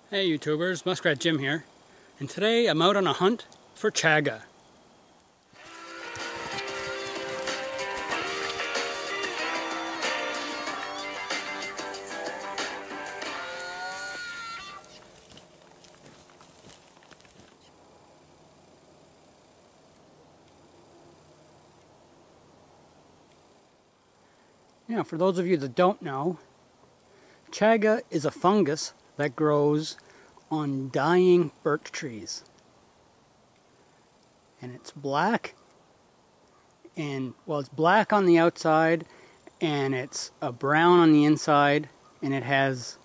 Hey YouTubers, Muskrat Jim here, and today I'm out on a hunt for chaga. Now, for those of you that don't know, chaga is a fungus that grows on dying birch trees. And it's black, and well, it's black on the outside, and it's a brown on the inside, and it has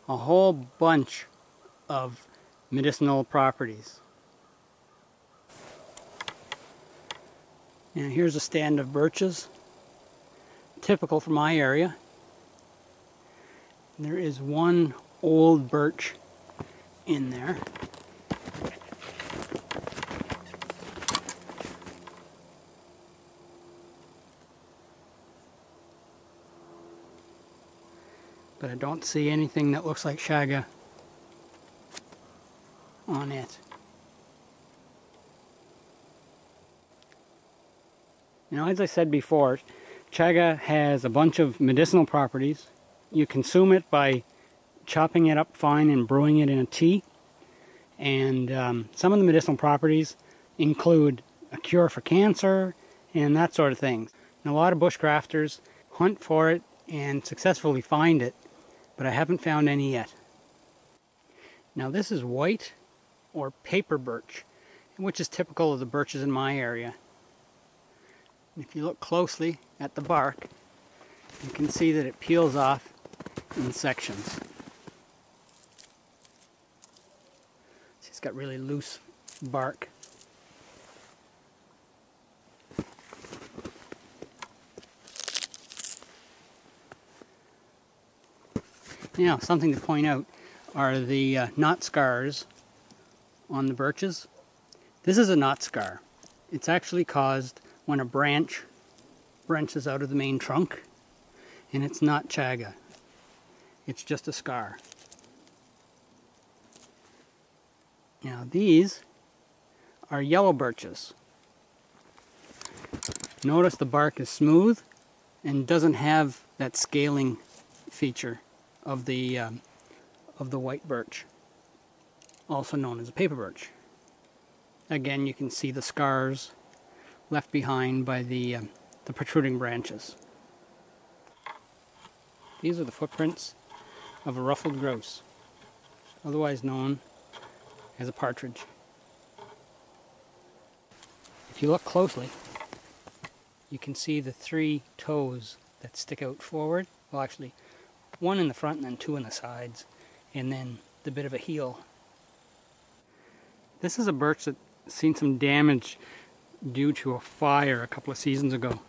a whole bunch of medicinal properties. And here's a stand of birches, typical for my area. There is one old birch in there. But I don't see anything that looks like chaga on it. Now, as I said before, chaga has a bunch of medicinal properties. You consume it by chopping it up fine and brewing it in a tea. And some of the medicinal properties include a cure for cancer and that sort of thing. And a lot of bushcrafters hunt for it and successfully find it, but I haven't found any yet. Now, this is white or paper birch, which is typical of the birches in my area. And if you look closely at the bark, you can see that it peels off in sections. It's got really loose bark. Now, something to point out are the knot scars on the birches. This is a knot scar. It's actually caused when a branch branches out of the main trunk, and it's not chaga. It's just a scar. Now, these are yellow birches. Notice the bark is smooth and doesn't have that scaling feature of the white birch, also known as a paper birch. Again, you can see the scars left behind by the protruding branches. These are the footprints of a ruffled grouse, otherwise known as a partridge. If you look closely, you can see the 3 toes that stick out forward. Well, actually, one in the front and then 2 in the sides, and then the bit of a heel. This is a birch that's seen some damage due to a fire a couple of seasons ago.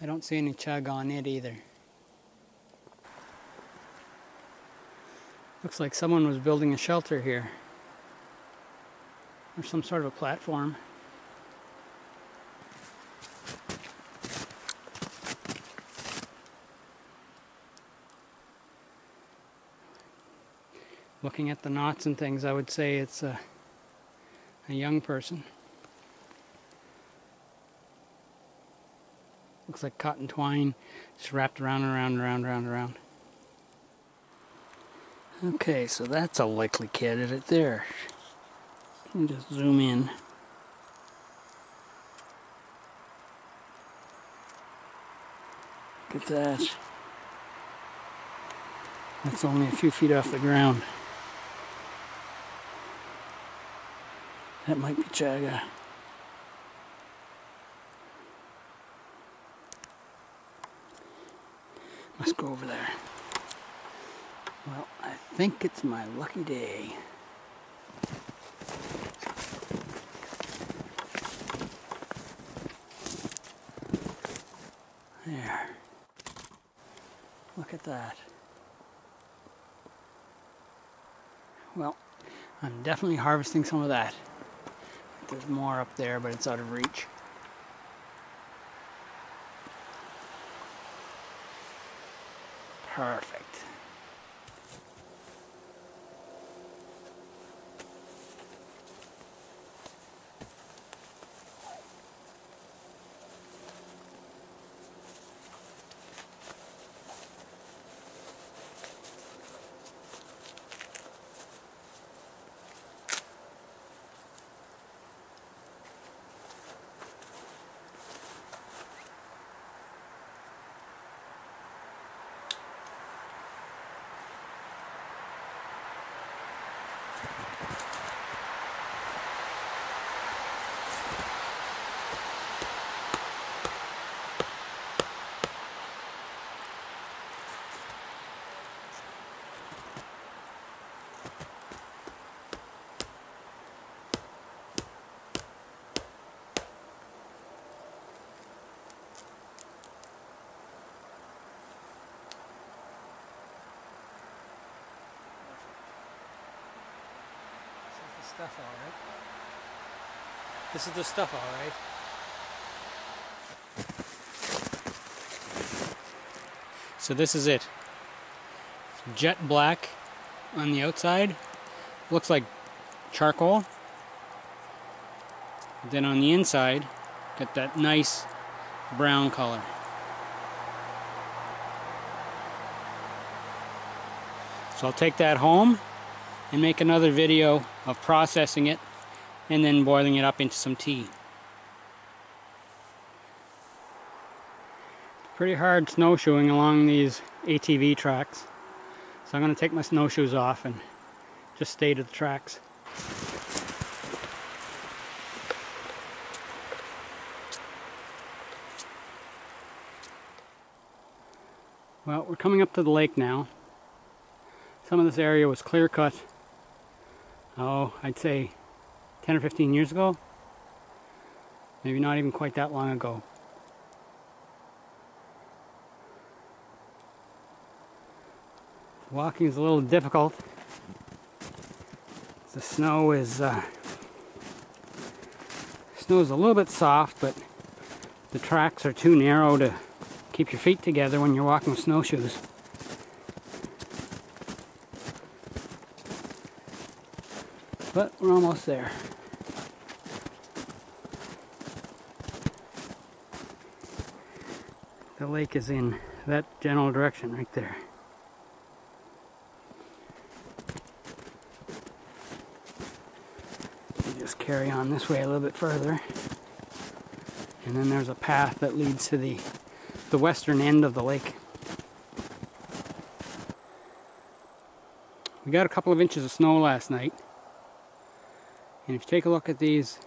I don't see any chaga on it either. Looks like someone was building a shelter here, or some sort of a platform. Looking at the knots and things, I would say it's a young person. Looks like cotton twine just wrapped around and around. Okay, so that's a likely kid right there. Let me just zoom in. Look at that. That's only a few feet off the ground. That might be chaga. Let's go over there. Well, I think it's my lucky day. There. Look at that. Well, I'm definitely harvesting some of that. There's more up there, but it's out of reach. Perfect. Stuff, all right. This is the stuff, all right. So this is it. It's jet black on the outside. Looks like charcoal. Then on the inside, got that nice brown color. So I'll take that home and make another video of processing it and then boiling it up into some tea. Pretty hard snowshoeing along these ATV tracks, so I'm going to take my snowshoes off and just stay to the tracks. Well, we're coming up to the lake now. Some of this area was clear cut, oh, I'd say 10 or 15 years ago. Maybe not even quite that long ago. Walking is a little difficult. The snow is a little bit soft, but the tracks are too narrow to keep your feet together when you're walking with snowshoes. But we're almost there. The lake is in that general direction right there. You just carry on this way a little bit further. And then there's a path that leads to the western end of the lake. We got a couple of inches of snow last night. And if you take a look at these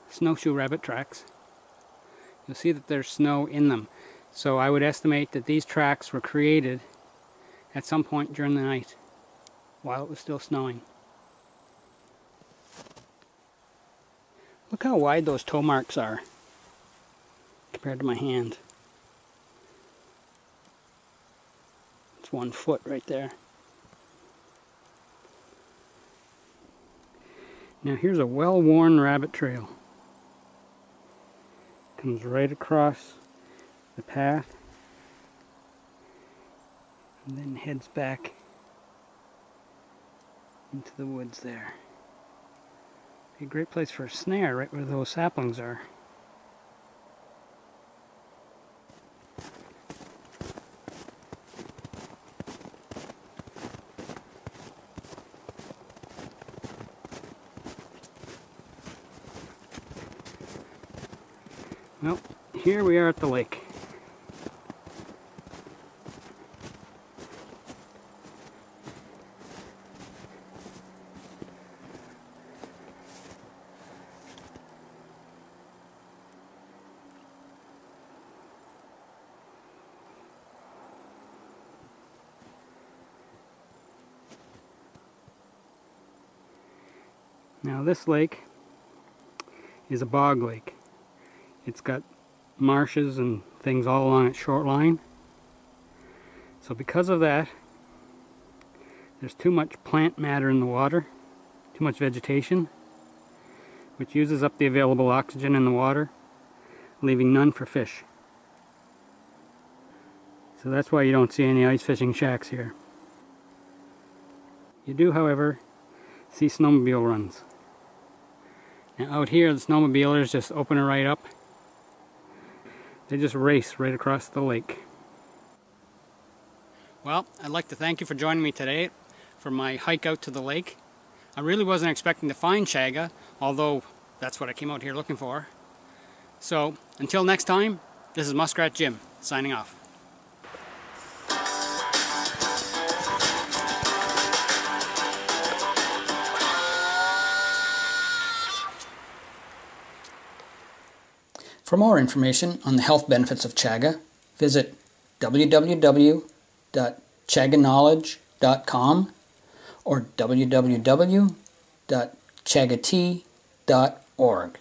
snowshoe rabbit tracks, you'll see that there's snow in them. So I would estimate that these tracks were created at some point during the night while it was still snowing. Look how wide those toe marks are compared to my hand. It's 1 foot right there. Now here's a well-worn rabbit trail. Comes right across the path and then heads back into the woods there. Be a great place for a snare right where those saplings are. Well, here we are at the lake. Now this lake is a bog lake. It's got marshes and things all along its shoreline. So because of that, there's too much plant matter in the water, too much vegetation, which uses up the available oxygen in the water, leaving none for fish. So that's why you don't see any ice fishing shacks here. You do, however, see snowmobile runs. Now out here, the snowmobilers just open it right up. They just race right across the lake. Well, I'd like to thank you for joining me today for my hike out to the lake. I really wasn't expecting to find CHAGA, although that's what I came out here looking for. So, until next time, this is Muskrat Jim, signing off. For more information on the health benefits of CHAGA, visit www.chagaknowledge.com or www.chagatea.org.